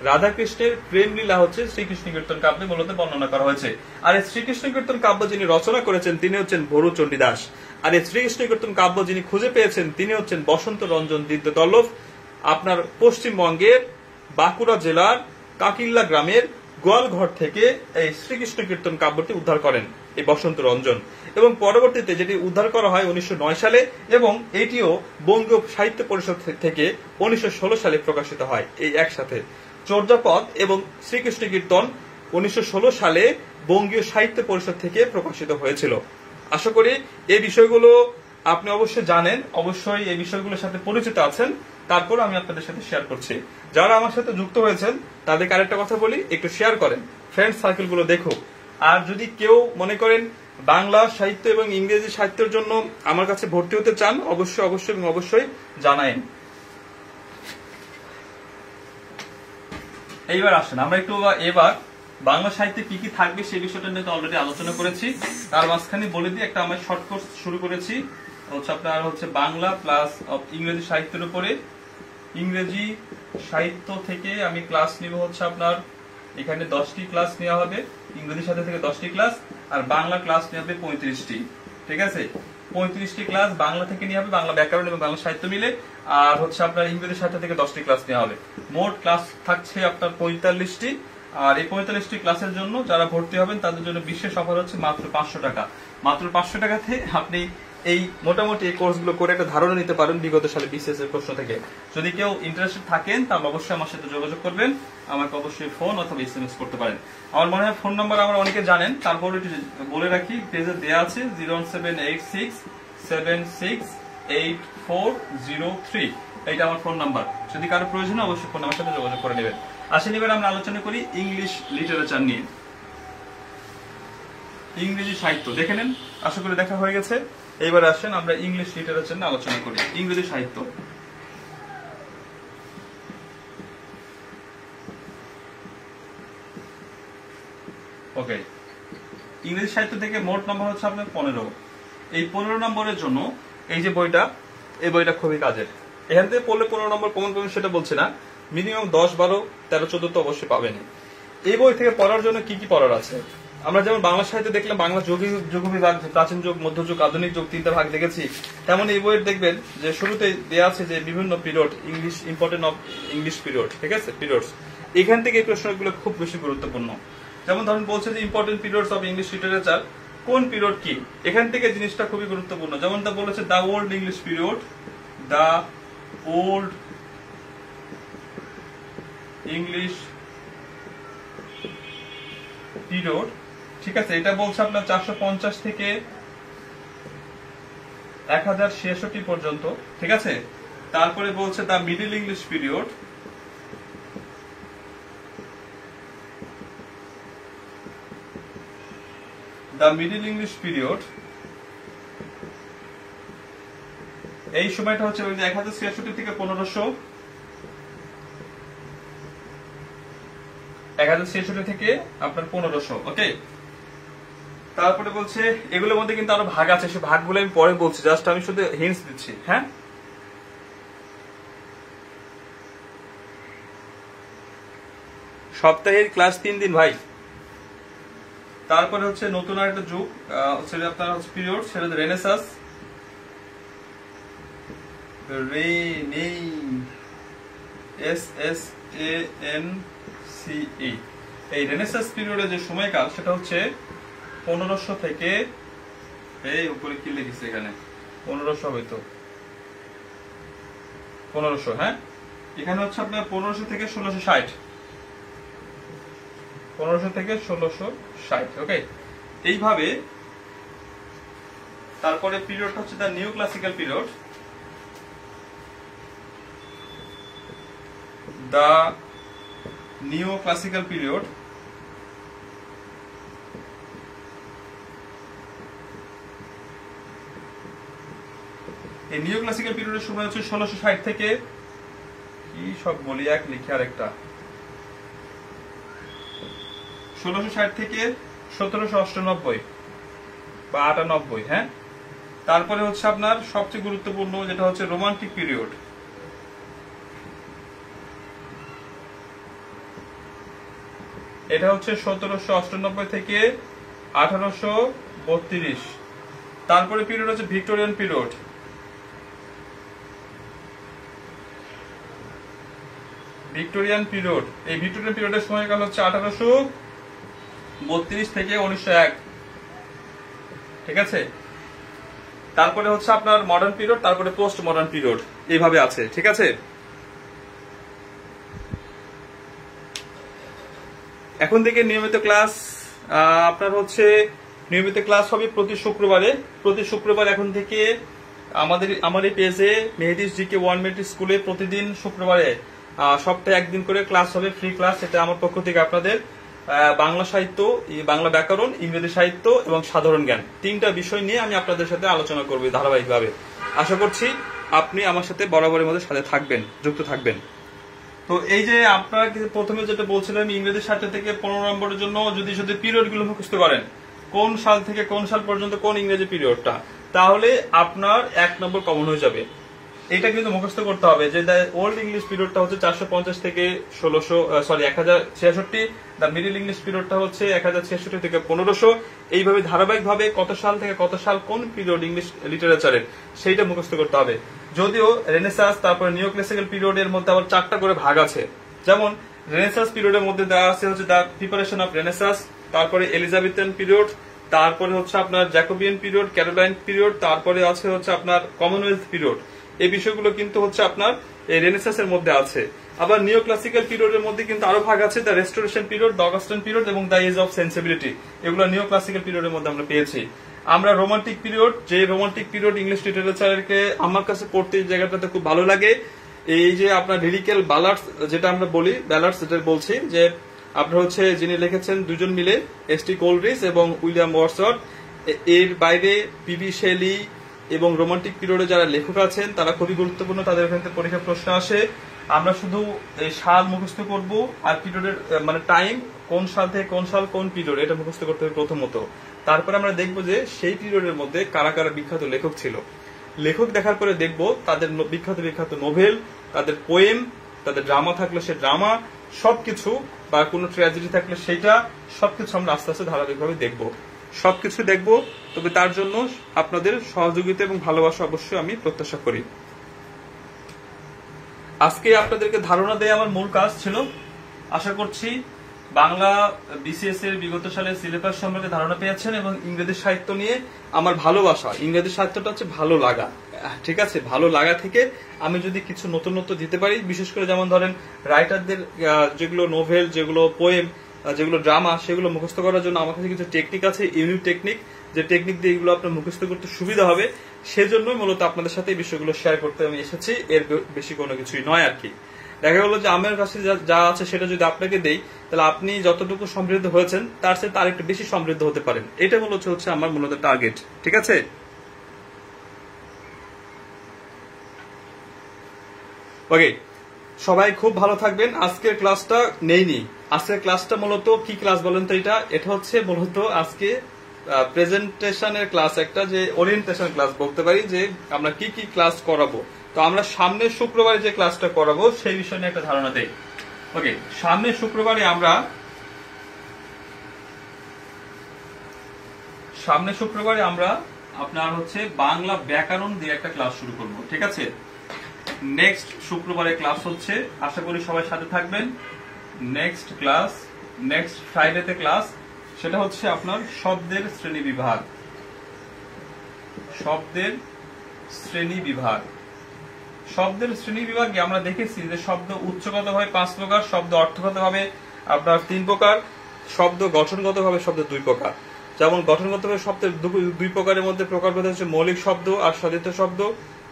রাধা কৃষ্ণের প্রেম লীলা হচ্ছে শ্রীকৃষ্ণ কীর্তন কাব্যে মূলত বর্ণনা করা হয়েছে। আর এই শ্রীকৃষ্ণ কীর্তন কাব্য যিনি রচনা করেছেন তিনি হচ্ছেন বড়ু চণ্ডীদাস। আর এই শ্রীকৃষ্ণ কীর্তন কাব্য যিনি খুঁজে পেয়েছেন তিনি হচ্ছেন বসন্ত রঞ্জন দ্বিতীয়তল্লভ। আপনার পশ্চিমবঙ্গের বাঁকুড়া জেলার কাকিল্লা গ্রামের গোয়ালঘর থেকে এই শ্রীকৃষ্ণ কীর্তন কাব্যটি উদ্ধার করেন এই বসন্ত রঞ্জন, এবং পরবর্তীতে যেটি উদ্ধার করা হয় 1909 সালে, এবং এটিও বঙ্গীয় সাহিত্য পরিষদ থেকে 1916 সালে প্রকাশিত হয়। এই একসাথে চর্যাপদ এবং শ্রীকৃষ্ণ কীর্তন 1916 সালে বঙ্গীয় সাহিত্য পরিষদ থেকে প্রকাশিত হয়েছিল। আশা করি এই বিষয়গুলো আপনি অবশ্যই জানেন, অবশ্যই এই বিষয়গুলোর সাথে পরিচিত আছেন। তারপর আমি আপনাদের সাথে শেয়ার করছি। যারা আমার সাথে যুক্ত হয়েছেন তাদেরকে আরেকটা কথা বলি, একটু শেয়ার করেন, ফ্রেন্ড সার্কেলগুলো দেখো। আর যদি কেউ মনে করেন বাংলা সাহিত্য এবং ইংরেজি সাহিত্যের জন্য আমার কাছে ভর্তি হতে চান, অবশ্যই অবশ্যই এবং অবশ্যই জানায়েন। এইবার আসেন আমরা একটু এবার বাংলা সাহিত্যে কি কি থাকবে সেই বিষয়টা নিয়ে অলরেডি আলোচনা করেছি। তার মাঝখানে বলে দিই একটা আমার শর্ট কোর্স শুরু করেছি, হচ্ছে আপনার হচ্ছে বাংলা প্লাস ইংরেজি সাহিত্যের উপরে। ইংরেজি সাহিত্য থেকে আমি ক্লাস নিব হচ্ছে আপনার এখানে 10টি ক্লাস নেওয়া হবে, ইংরেজি সাহিত্য থেকে 10টি ক্লাস, আর বাংলা ক্লাস নেওয়া হবে 35টি। ঠিক আছে, 35টি ক্লাস বাংলা থেকে নেওয়া হবে, বাংলা ব্যাকরণ এবং বাংলা সাহিত্য মিলে। আর হচ্ছে আপনার ইংরেজি সাহিত্য থেকে 10টি ক্লাস নেওয়া হবে। মোট ক্লাস থাকছে আপনার 45টি। আর এই 45টি ক্লাসের জন্য যারা ভর্তি হবেন তাদের জন্য বিশেষ অফার হচ্ছে মাত্র 500 টাকা। মাত্র 500 টাকাতে আপনি এই মোটামুটি এই কোর্সগুলো করে একটা ধারণা নিতে পারেন বিগত সালে বিসিএস এর প্রশ্ন থেকে। যদি কেউ ইন্টারেস্টেড থাকেন তাহলে অবশ্যই আমার সাথে যোগাযোগ করবেন, আমাকে অবশ্যই ফোন অথবা এসএমএস করতে পারেন। আমার মনে হয় ফোন নাম্বার আমরা অনেকে জানেন, তারপর একটু বলে রাখি, পেজে দেওয়া আছে 01786768403। এইটা আমার ফোন নাম্বার। যদি কারো প্রয়োজন হয় অবশ্যই ফোন আমার সাথে যোগাযোগ করে নেবেন। আসেন এবার আমরা আলোচনা করি ইংলিশ লিটারেচার নিয়ে। ইংরেজি সাহিত্য দেখে নেন, আশা করি দেখা হয়ে গেছে। এইবার আসেন আমরা ইংলিশ লিটারেচার নিয়ে আলোচনা করি, ইংরেজি সাহিত্য। ওকে, ইংরেজি সাহিত্য থেকে মোট নম্বর হচ্ছে আপনার 15। এই 15 নম্বরের জন্য এই যে বইটা, এই বইটা খুবই কাজের। এখান থেকে পড়লে 15 নম্বর কমন পাবেন সেটা বলছি না, মিনিমাম 10, 12, 13, 14 তো অবশ্যই পাবেন। এই বই থেকে পড়ার জন্য কি কি পড়ার আছে, আমরা যেমন বাংলা সাহিত্যে দেখলাম বাংলা যুগ বিভাগ, প্রাচীন যুগ, মধ্যযুগ, আধুনিক যুগ, 3টা ভাগ দেখেছি। তেমন এই বইয়ের দেখবেন যে শুরুতে দেওয়া আছে যে বিভিন্ন period, English important of English period, ঠিক আছে, পিরিয়ডস। এখান থেকে এই প্রশ্নগুলো খুব বেশি গুরুত্বপূর্ণ। যেমন ধরুন বলছে যে important periods of English literature, কোন পিরিয়ড কি, এখান থেকে জিনিসটা খুবই গুরুত্বপূর্ণ। যেমন তা বলেছে the old English period, the old English period, ঠিক আছে। এটা বলছে আপনার 450 থেকে 1066 পর্যন্ত, ঠিক আছে। তারপরে বলছে the middle English period, the middle English period, এই সময়টা হচ্ছে 1066 থেকে 1066 থেকে আপনার 1500। ওকে, তারপরে বলছে এগুলোর মধ্যে কিন্তু আরো ভাগ আছে, সে ভাগগুলো আমি পরে বলছি, জাস্ট আমি শুধু হিন্টস দিচ্ছি। হ্যাঁ, সপ্তাহের ক্লাস 3 দিন ভাই। তারপরে হচ্ছে নতুন আরেকটা যুগ, সেটা আপনার হচ্ছে পিরিয়ড, সেটা রেনেসাস, SSANCE। এই রেনেসাস পিরিয়ডের যে সময়কাল সেটা হচ্ছে 1500 থেকে, এই উপরে কি লিখেছে এখানে, 1500 হয়তো 1500, হ্যাঁ, এখানে হচ্ছে আপনার 1500 থেকে 1660, 1500 থেকে 1660। ওকে, এইভাবে। তারপরে পিরিয়ডটা হচ্ছে the new classical period, the new classical period, এই নিউ ক্লাসিক্যাল পিরিয়ডের সময় হচ্ছে 1660 থেকে, কি সব বলি এক লিখে আরেকটা, 1660 থেকে 1798 বা 98। হ্যাঁ, তারপরে হচ্ছে আপনার সবচেয়ে গুরুত্বপূর্ণ যেটা হচ্ছে রোমান্টিক পিরিয়ড, এটা হচ্ছে 1798 থেকে 1832। তারপরে পিরিয়ড হচ্ছে ভিক্টোরিয়ান পিরিয়ড, ভিক্টোরিয়ান পিরিয়ড, এই ভিক্টোরিয়ান পিরিয়ডের সময়কাল হচ্ছে 1832 থেকে 1901, ঠিক আছে। তারপরে হচ্ছে আপনার মডার্ন পিরিয়ড, তারপরে পোস্ট মডার্ন পিরিয়ড, এইভাবে আছে, ঠিক আছে। এখন থেকে নিয়মিত ক্লাস আপনার হচ্ছে নিয়মিত ক্লাস হবে প্রতি শুক্রবারে। প্রতি শুক্রবার এখন থেকে আমার এই পেজে মেহেদিস জিকে 1 মিনিট স্কুলে প্রতিদিন শুক্রবারে সপ্তাহে একদিন করে ক্লাস হবে, ফ্রি ক্লাস। এটা আমার পক্ষ থেকে আপনাদের বাংলা সাহিত্য, বাংলা ব্যাকরণ, ইংরেজি সাহিত্য এবং সাধারণ জ্ঞান, 3টা বিষয় নিয়ে আমি আপনাদের সাথে আলোচনা করব ধারাবাহিকভাবে। আশা করছি আপনি আমার সাথে বরাবরের মধ্যে সাথে থাকবেন, যুক্ত থাকবেন। তো এই যে আপনারা প্রথমে যেটা বলছিলাম, ইংরেজি সাহিত্য থেকে 15 নম্বরের জন্য যদি পিরিয়ড গুলো মুখস্থ করেন, কোন সাল থেকে কোন সাল পর্যন্ত কোন ইংরেজি পিরিয়ডটা, তাহলে আপনার 1 নম্বর কমন হয়ে যাবে। এটা কিন্তু মুখস্থ করতে হবে যে দ্য ওল্ড ইংলিশ পিরিয়ডটা হচ্ছে 450 থেকে 1066, দ্য মিডল ইংলিশ পিরিয়ডটা হচ্ছে 1066 থেকে 1500। এইভাবে ধারাবাহিকভাবে কত সাল থেকে কত সাল কোন পিরিয়ড ইংলিশ লিটারেচারের সেইটা মুখস্থ করতে হবে। যদিও রেনেসাস, তারপরে নিউ ক্লাসিক্যাল পিরিয়ডের মধ্যে আবার 4টা করে ভাগ আছে। যেমন রেনেসাস পিরিয়ডের মধ্যে দেওয়া আছে হচ্ছে দ্য প্রিপারেশন অফ রেনেসাস, তারপরে এলিজাবেথান পিরিয়ড, তারপরে হচ্ছে আপনার জ্যাকোবিয়ান পিরিয়ড, ক্যারোলাইন পিরিয়ড, তারপরে আছে হচ্ছে আপনার কমনওয়েলথ পিরিয়ড। এই বিষয়গুলো কিন্তু হচ্ছে আপনার এই রেনেসাসের মধ্যে আছে। আবার নিও ক্লাসিক্যাল পিরিয়ডের মধ্যে কিন্তু আরো ভাগ আছে, the restoration period, the Augustine period এবং দ্য এজ অফ সেন্সিবিলিটি। এগুলো নিও ক্লাসিক্যাল পিরিয়ডের মধ্যে আমরা পেয়েছি। আমরা রোমান্টিক পিরিয়ড, যে রোমান্টিক পিরিয়ড ইংলিশ লিটারেচারকে আমার কাছে পড়তে এই জায়গাটাতে খুব ভালো লাগে। এই যে আপনার লিরিক্যাল ব্যালাডস যেটা আমরা বলি, ব্যালাডস যেটা বলছি, যে আপনার হচ্ছে যিনি লিখেছেন দুজন মিলে, এস টি কোলরিজ এবং উইলিয়াম ওয়ার্ডসওয়ার্থ। এর বাইরে পিবি শেলি, এবং রোমান্টিক পিরিয়ডে যারা লেখক আছেন তারা খুবই গুরুত্বপূর্ণ, তাদের এখান থেকে পরীক্ষা প্রশ্ন আসে। আমরা শুধু এই সাল মুখস্থ করব আর পিরিয়ডের মানে টাইম, কোন সাল থেকে কোন সাল কোন পিরিয়ড, এটা মুখস্থ করতে হবে প্রথমত। তারপরে আমরা দেখবো যে সেই পিরিয়ডের মধ্যে কারা কারা বিখ্যাত লেখক ছিল। লেখক দেখার পরে দেখবো তাদের বিখ্যাত বিখ্যাত নোভেল, তাদের পোয়েম, তাদের ড্রামা থাকলে সে ড্রামা, সবকিছু, বা কোনো ট্র্যাজেডি থাকলে সেটা, সবকিছু আমরা আস্তে আস্তে ধারাবাহিকভাবে দেখবো, সবকিছু দেখবো। তবে তার জন্য আপনাদের সহযোগিতা এবং ভালোবাসা অবশ্যই আমি প্রত্যাশা করি। আজকে আপনাদেরকে ধারণা দেয় আমার মূল কাজ ছিল। আশা করছি বাংলা বিসিএস এর বিগত সালের সিলেবাস সম্পর্কে ধারণা পেয়েছেন এবং ইংরেজি সাহিত্য নিয়ে আমার ভালোবাসা, ইংরেজি সাহিত্যটা হচ্ছে ভালো লাগা, ঠিক আছে? ভালো লাগা থেকে আমি যদি কিছু নতুন নতুন দিতে পারি, বিশেষ করে যেমন ধরেন রাইটারদের যেগুলো নোভেল, যেগুলো পোয়েম, যেগুলো ড্রামা, সেগুলো মুখস্থ করার জন্য আমার কাছে কিছু টেকনিক আছে, ইউনিক টেকনিক, যে টেকনিক দিয়ে এগুলো আপনার মুখস্থ করতে সুবিধা হবে। সেজন্যই মূলত আপনাদের সাথে এই বিষয়গুলো শেয়ার করতে আমি এসেছি, এর বেশি কোনো কিছুই নয় আর কি। দেখা গেল যে আমার কাছে যা আছে সেটা যদি আপনাকে দেই, তাহলে আপনি যতটুকু সমৃদ্ধ হয়েছেন তার চেয়ে তার একটু বেশি সমৃদ্ধ হতে পারেন। এটা মূলত হচ্ছে আমার মূলত টার্গেট, ঠিক আছে? ওকে, সবাই খুব ভালো থাকবেন। আজকের ক্লাসটা নেইনি, আজকের ক্লাসটা মূলত কি ক্লাস বলেন তো? এটা হচ্ছে মূলত আজকে প্রেজেন্টেশনের ক্লাস, একটা যে ওরিয়েন্টেশন ক্লাস বলতে পারি, যে আমরা কি কি ক্লাস করাবো। তো আমরা সামনের শুক্রবারে যে ক্লাসটা করাবো সেই বিষয় নিয়ে একটা ধারণা দেই। ওকে, সামনের শুক্রবারে আমরা আপনার হচ্ছে বাংলা ব্যাকরণ দিয়ে একটা ক্লাস শুরু করব, ঠিক আছে? নেক্সট শুক্রবারে ক্লাস হচ্ছে, আশা করি সবাই সাথে থাকবেন। নেক্সট ক্লাস, নেক্সট ফ্রাইডেতে ক্লাস, সেটা হচ্ছে আপনার শব্দের শ্রেণী বিভাগ। শব্দের শ্রেণী বিভাগে আমরা দেখেছি যে শব্দ উচ্চগতভাবে 5 প্রকার, শব্দ অর্থগতভাবে আপনার 3 প্রকার, শব্দ গঠনগতভাবে শব্দ 2 প্রকার। যেমন গঠনগতভাবে শব্দের 2 প্রকারের মধ্যে প্রকারভেদ হচ্ছে মৌলিক শব্দ আর সদিত শব্দ।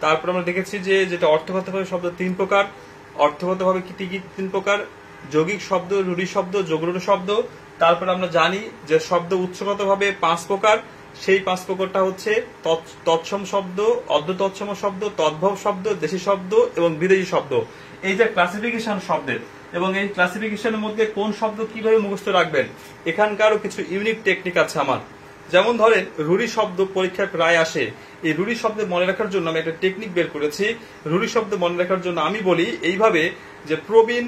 তারপর আমরা দেখেছি যে যেটা অর্থগতভাবে শব্দ 3 প্রকার, অর্থগতভাবে কি 3 প্রকার, যৌগিক শব্দ, রূঢ়ি শব্দ, যোগরূঢ় শব্দ। তারপর আমরা জানি যে শব্দ উচ্চগতভাবে 5 প্রকার, সেই 5 প্রকারটা হচ্ছে তৎসম শব্দ, অর্ধ তৎসম শব্দ, তদ্ভব শব্দ, দেশি শব্দ এবং বিদেশি শব্দ। এই যে ক্লাসিফিকেশন শব্দের, এবং এই ক্লাসিফিকেশনের মধ্যে কোন শব্দ কিভাবে মুখস্থ রাখবেন, এখানকারও কিছু ইউনিক টেকনিক আছে আমার। যেমন ধরেন রূঢ়ি শব্দ পরীক্ষায় প্রায় আসে, এই রূঢ়ি শব্দ মনে রাখার জন্য আমি একটা টেকনিক বের করেছি। রূঢ়ি শব্দ মনে রাখার জন্য আমি বলি এইভাবে যে প্রবীণ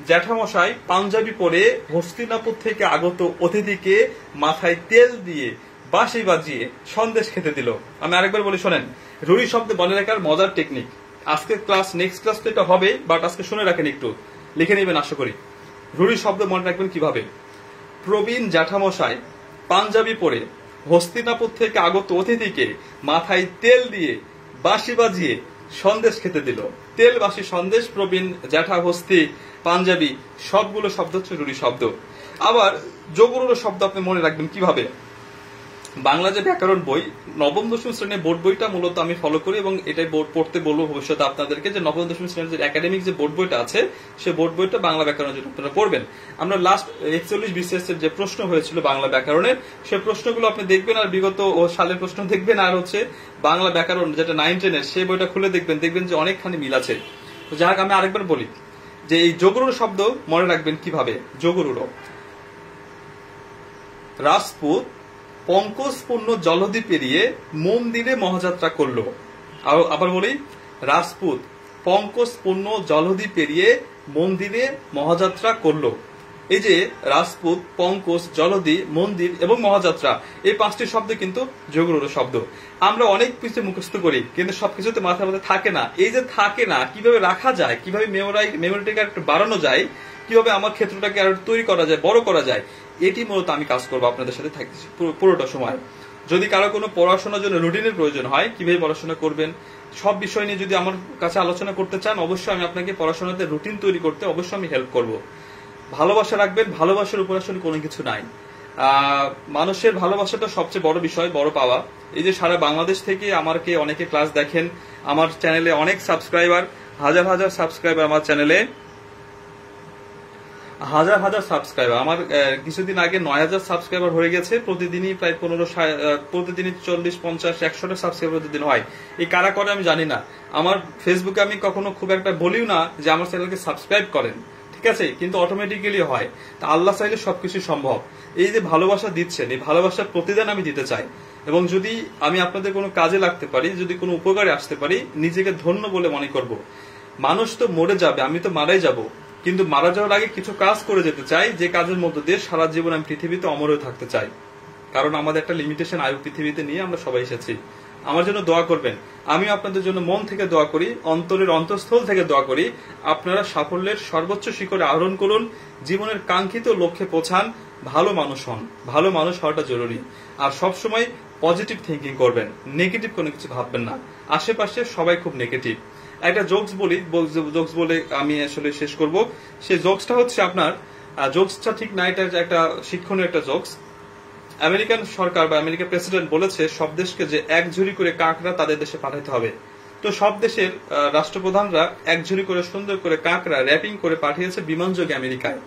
জ্যাঠামশাই পাঞ্জাবি পরে হস্তিনাপুর থেকে আগত অতিথিকে মাথায় তেল দিয়ে বাঁশি বাজিয়ে সন্দেশ খেতে দিল। আমি আরেকবার বলি শোনেন, রূঢ়ি শব্দ মনে রাখার মজার টেকনিক। আজকের ক্লাস, নেক্সট ক্লাস তো এটা হবে, বাট আজকে শুনে রাখেন, একটু লিখে নেবেন আশা করি। রূঢ়ি শব্দ মনে রাখবেন কিভাবে? প্রবীণ জ্যাঠামশাই পাঞ্জাবি পরে হস্তিনাপুর থেকে আগত অতিথিকে মাথায় তেল দিয়ে বাঁশি বাজিয়ে সন্দেশ খেতে দিল। তেল, বাঁশি, সন্দেশ, প্রবীণ, জ্যাঠা, হস্তি, পাঞ্জাবি, সবগুলো শব্দ হচ্ছে রূঢ়ি শব্দ। আবার যোগরূঢ় শব্দ আপনি মনে রাখবেন কিভাবে? বাংলা যে ব্যাকরণ বই, নবম দশম শ্রেণীর বোর্ড বইটা মূলত আমি ফলো করি এবং এটাই বোর্ড পড়তে বলবো ভবিষ্যতে আপনাদেরকে, যে নবম দশম শ্রেণীর যে একাডেমিক যে বোর্ড বইটা আছে, সেই বোর্ড বইটা বাংলা ব্যাকরণের জন্য আপনারা পড়বেন। আমরা লাস্ট 41 বিসিএস এর যে প্রশ্ন হয়েছিল বাংলা ব্যাকরণের, সেই প্রশ্নগুলো আপনি দেখবেন, আর বিগত সালের প্রশ্ন দেখবেন, আর হচ্ছে বাংলা ব্যাকরণ যেটা 9-10 এর সেই বইটা খুলে দেখবেন যে অনেকখানি মিল আছে। তো যাক, আমি আরেকবার বলি যে এই যোগরূঢ় শব্দ মনে রাখবেন কিভাবে। যোগরূঢ়: রাজপুত পঙ্কজপূর্ণ জলধি পেরিয়ে মন্দিরে মহাযাত্রা করলো। আবার বলি, রাজপুত পঙ্কজপূর্ণ জলধি পেরিয়ে মন্দিরে মহাযাত্রা করলো। এই যে রাজপুত, পঙ্কজ, জলধি, মন্দির এবং মহাযাত্রা, এই 5টি শব্দ কিন্তু যোগরূঢ় শব্দ। আমরা অনেক কিছু মুখস্থ করি কিন্তু সবকিছুতে মাথার মধ্যে থাকে না। এই যে থাকে না, কিভাবে রাখা যায়, কিভাবে মেমোরিটাকে একটু বাড়ানো যায়, কিভাবে আমার ক্ষেত্রটাকে আর তৈরি করা যায়, বড় করা যায়, এটি মূলত আমি কাজ করবো আপনাদের সাথে থাকতেছি পুরোটা সময়। যদি কারো কোনো পড়াশোনার জন্য রুটিনের প্রয়োজন হয়, কিভাবে পড়াশোনা করবেন, সব বিষয় নিয়ে যদি আমার কাছে আলোচনা করতে চান, অবশ্যই আমি আপনাকে পড়াশোনাতে রুটিন তৈরি করতে অবশ্যই আমি হেল্প করব। ভালোবাসা রাখবেন, ভালোবাসার উপর আসলে কোনো কিছু নাই। মানুষের ভালোবাসাটা সবচেয়ে বড় বিষয়, বড় পাওয়া। এই যে সারা বাংলাদেশ থেকে আমাকে অনেকে ক্লাস দেখেন, আমার চ্যানেলে অনেক সাবস্ক্রাইবার, হাজার হাজার সাবস্ক্রাইবার আমার চ্যানেলে। হাজার হাজার সাবস্ক্রাইবার। আমার কিছুদিন আগে 9,000 সাবস্ক্রাইবার হয়ে গেছে। প্রতিদিনই প্রায় প্রতিদিনই 40, 50, 100টা সাবস্ক্রাইবার প্রতিদিন হয়। এই কারা করে আমি জানি না। আমার ফেসবুকে আমি কখনো খুব একটা বলিও না যে আমার চ্যানেলকে সাবস্ক্রাইব করেন, ঠিক আছে, কিন্তু অটোমেটিক্যালি হয়। তা আল্লাহ চাইলে সবকিছু সম্ভব। এই যে ভালোবাসা দিচ্ছেন, এই ভালোবাসার প্রতিদান আমি দিতে চাই, এবং যদি আমি আপনাদের কোনো কাজে লাগতে পারি, যদি কোনো উপকারে আসতে পারি, নিজেকে ধন্য বলে মনে করব। মানুষ তো মরে যাবে, আমি তো মারাই যাব, কিন্তু মারা যাওয়ার আগে কিছু কাজ করে যেতে চাই, যে কাজের মধ্য দিয়ে সারা জীবন আমি পৃথিবীতে অমর হয়ে থাকতে চাই। কারণ আমাদের একটা লিমিটেশন আয়ু পৃথিবীতে নিয়ে আমরা সবাই এসেছি। আমার জন্য দোয়া করবেন। আমি আপনাদের জন্য মন থেকে দোয়া করি, অন্তরের অন্তঃস্থল থেকে দোয়া করি। আপনারা সাফল্যের সর্বোচ্চ শিখরে আরোহণ করুন, জীবনের কাঙ্ক্ষিত লক্ষ্যে পৌঁছান, ভালো মানুষ হন। ভালো মানুষ হওয়াটা জরুরি। আর সবসময় পজিটিভ থিঙ্কিং করবেন, নেগেটিভ কোনো কিছু ভাববেন না। আশেপাশে সবাই খুব নেগেটিভ। একটা জোকস বলে আমি আসলে শেষ করব। সেই জোকসটা হচ্ছে আপনার, জোকসটা ঠিক না, এটা একটা শিক্ষণীয় একটা জোকস। আমেরিকান সরকার বা আমেরিকার প্রেসিডেন্ট বলেছে সব দেশকে যে এক ঝুড়ি করে কাঁকড়া তাদের দেশে পাঠাতে হবে। তো সব দেশের রাষ্ট্রপ্রধানরা এক ঝুড়ি করে সুন্দর করে কাঁকড়া র্যাপিং করে পাঠিয়েছে বিমানযোগে আমেরিকায়।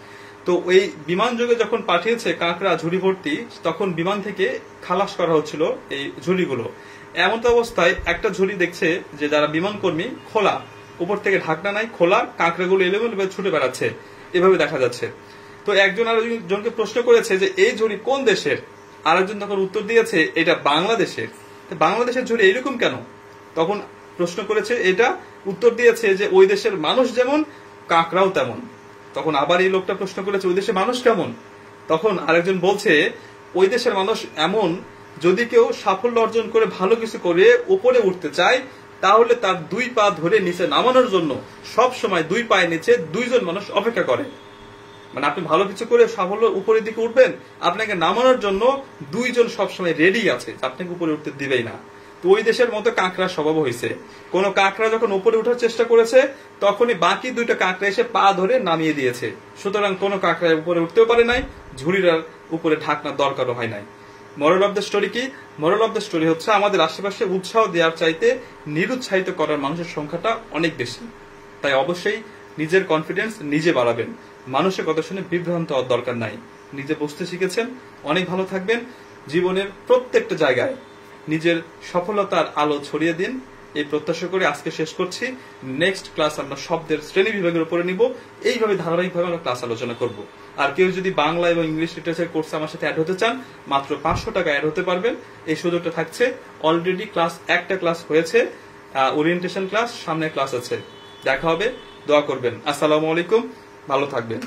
তো এই বিমানযোগে যখন পাঠিয়েছে কাঁকড়া ঝুড়ি ভর্তি, তখন বিমান থেকে খালাস করা হচ্ছিল এই ঝুড়িগুলো। এমন অবস্থায় একটা ঝুড়ি দেখছে যে যারা বিমান কর্মী, খোলা, উপর থেকে ঢাকনা নাই, খোলা, কাঁকড়াগুলো এলোমেলো ছুটে বেড়াচ্ছে, এভাবে দেখা যাচ্ছে। তো একজন আরেকজনকে প্রশ্ন করেছে যে এই ঝুড়ি কোন দেশের? আরেকজন তখন উত্তর দিয়েছে এটা বাংলাদেশের। বাংলাদেশের ঝুড়ি এইরকম কেন? তখন প্রশ্ন করেছে, এটা উত্তর দিয়েছে যে ওই দেশের মানুষ যেমন, কাঁকড়াও তেমন। তখন আবার এই লোকটা প্রশ্ন করেছে ওই দেশের মানুষ কেমন? তখন আরেকজন বলছে ওই দেশের মানুষ এমন, যদি কেউ সাফল্য অর্জন করে ভালো কিছু করে উপরে উঠতে চায়, তাহলে তার দুই পা ধরে নিচে নামানোর জন্য সব সময় দুই পায়ের নিচে দুইজন মানুষ অপেক্ষা করে। মানে আপনি ভালো কিছু করে সাফল্য উপরের দিকে উঠবেন, আপনাকে নামানোর জন্য দুইজন সবসময় রেডি আছে, আপনাকে উপরে উঠতে দিবেই না। তো ওই দেশের মতো কাঁকড়ার স্বভাব হয়েছে। কোন কাঁকড়া যখন উপরে উঠার চেষ্টা করেছে, তখনই বাকি দুইটা কাঁকড়া এসে পা ধরে নামিয়ে দিয়েছে। সুতরাং কোন কাঁকড়া উপরে উঠতেও পারে নাই, ঝুড়ির উপরে ঢাকনার দরকারও হয় নাই। মোরাল অফ দ্য স্টোরি কি? মোরাল অফ দ্য স্টোরি হচ্ছে আমাদের আশেপাশে উৎসাহ দেওয়ার চাইতে নিরুৎসাহিত করার মানুষের সংখ্যাটা অনেক বেশি। তাই অবশ্যই নিজের কনফিডেন্স নিজে বাড়াবেন। মানুষের কথা শুনে বিভ্রান্ত হওয়ার দরকার নাই। নিজে বুঝতে শিখেছেন, অনেক ভালো থাকবেন। জীবনের প্রত্যেকটা জায়গায় নিজের সফলতার আলো ছড়িয়ে দিন, এই প্রত্যাশা করে আজকে শেষ করছি। নেক্সট ক্লাস আমরা শব্দের শ্রেণী বিভাগের উপরে নিব। এইভাবে ধারাবাহিকভাবে আমরা ক্লাস আলোচনা করব। আর কেউ যদি বাংলা এবং ইংলিশ লিটারেচার কোর্সে আমার সাথে অ্যাড হতে চান, মাত্র 500 টাকা অ্যাড হতে পারবেন। এই সুযোগটা থাকছে। অলরেডি একটা ক্লাস হয়েছে, ওরিয়েন্টেশন ক্লাস, সামনে ক্লাস আছে। দেখা হবে, দোয়া করবেন। আসসালামু আলাইকুম, ভালো থাকবেন।